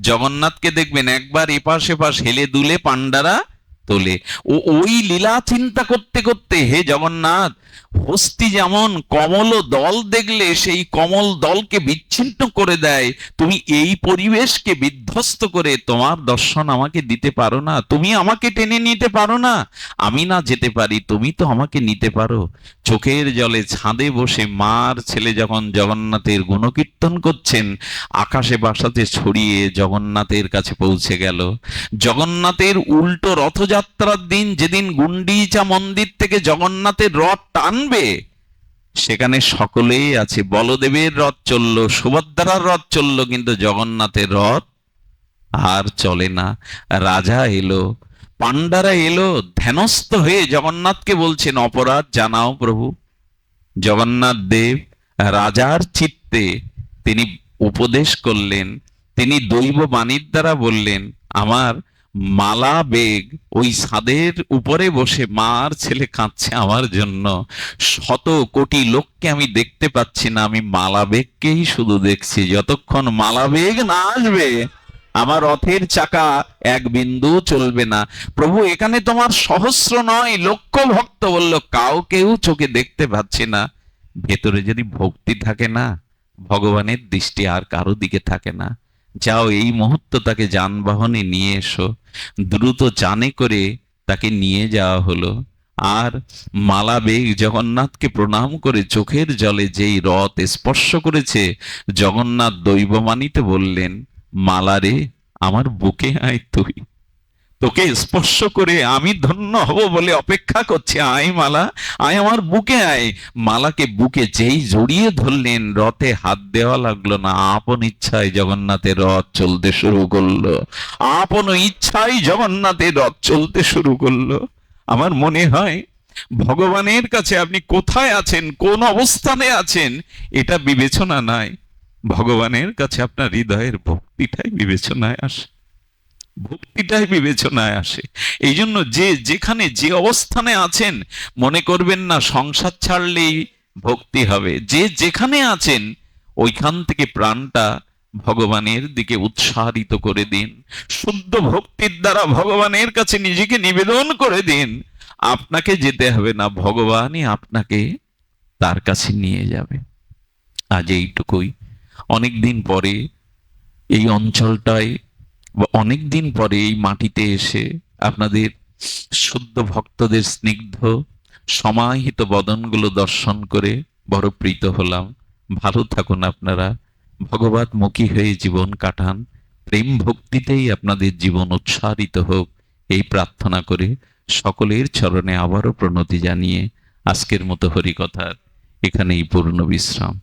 জগন্নাথকে দেখবেন একবার এপাশ এপাশ হেলে দুলে পান্ডারা তোলে। ও ওই লীলা চিন্তা করতে করতে, হে জগন্নাথ, হস্তি যেমন কমল দল দেখলে সেই কমল দলকে বিচ্ছিন্ন করে দেয়, তুমি এই পরিবেশকে বিধ্বস্ত করে তোমার দর্শন আমাকে দিতে পারো না? তুমি আমাকে টেনে নিতে পারো না? আমি না যেতে পারি, তুমি তো আমাকে নিতে পারো। চোখের জলে ছাদে বসে মার ছেলে যখন জগন্নাথের গুণকীর্তন করছেন, আকাশে বাসাতে ছড়িয়ে জগন্নাথের কাছে পৌঁছে গেল। জগন্নাথের উল্টো রথযাত্রার দিন, যেদিন গুন্ডিচা মন্দির থেকে জগন্নাথের রথ টানবে, সেখানে সকলেই আছে। বলদেবের রথ চললো, সুভদ্রার রথ চললো, কিন্তু জগন্নাথের রথ আর চলে না। রাজা এলো, পান্ডারা এলো, ধ্যানস্থ হয়ে জগন্নাথকে বলছেন, অপরাধ জানাও প্রভু। জগন্নাথ দেব রাজার চিত্তে তিনি উপদেশ করলেন, তিনি দৈব বাণীর দ্বারা বললেন, আমার মালা বেগ ওই ছাদের উপরে বসে মার ছেলে কাঁদছে আমার জন্য। শত কোটি লোককে আমি দেখতে পাচ্ছি না, আমি মালা বেগকেই শুধু দেখছি। যতক্ষণ মালা বেগ না আসবে আমার রথের চাকা এক বিন্দু চলবে না। প্রভু, এখানে তোমার সহস্র নয় লক্ষ ভক্ত। বলল, কাউকেও চোখে দেখতে পাচ্ছি না। ভেতরে যদি ভক্তি থাকে না, ভগবানের দৃষ্টি আর কারো দিকে থাকে না। যাও এই মুহূর্ত তাকে যানবাহনে নিয়ে এসো। দ্রুত চানে করে তাকে নিয়ে যাওয়া হলো। আর মালা বেগ জগন্নাথকে প্রণাম করে চোখের জলে যেই রথ স্পর্শ করেছে, জগন্নাথ দৈবমানিতে বললেন, মালা রে, আমার বুকে আয় তুই। তোকে স্পর্শ করে আমি ধন্য হব বলে অপেক্ষা করছি, আয় মালা, আয় আমার বুকে আয়। মালাকে বুকে যেই জড়িয়ে ধরলেন, রথে হাত দেওয়া লাগলো না, আপন ইচ্ছায় জগন্নাথের রথ চলতে শুরু করলো। আপন ইচ্ছায় জগন্নাথের রথ চলতে শুরু করলো। আমার মনে হয় ভগবানের কাছে আপনি কোথায় আছেন, কোন অবস্থানে আছেন, এটা বিবেচনা নাই। ভগবানের কাছে আপনার হৃদয়ের ভক্তিটাই বিবেচনায় আসে, ভক্তিটাই বিবেচনায় আসে। এই জন্য যে যেখানে যে অবস্থানে আছেন, মনে করবেন না সংসার ছাড়লেই ভক্তি হবে। যে যেখানে আছেন ওইখান থেকে প্রাণটা ভগবানের দিকে উৎসাহিত করে দিন। শুদ্ধ ভক্তির দ্বারা ভগবানের কাছে নিজেকে নিবেদন করে দিন। আপনাকে যেতে হবে না, ভগবানই আপনাকে তার কাছে নিয়ে যাবে। আজ এইটুকুই। অনেকদিন পরে এই অঞ্চলটায়, অনেক দিন পরে এই মাটিতে এসে আপনাদের শুদ্ধ ভক্তদের স্নিগ্ধ সমাহিত বদনগুলো দর্শন করে বড় প্রীত হলাম। ভালো থাকুন আপনারা, ভগবতমুখী হয়ে জীবন কাটান, প্রেম ভক্তিতেই আপনাদের জীবন উৎসারিত হোক, এই প্রার্থনা করে সকলের চরণে আবারও প্রণতি জানিয়ে আজকের মতো হরিকথার এখানেই পূর্ণ বিশ্রাম।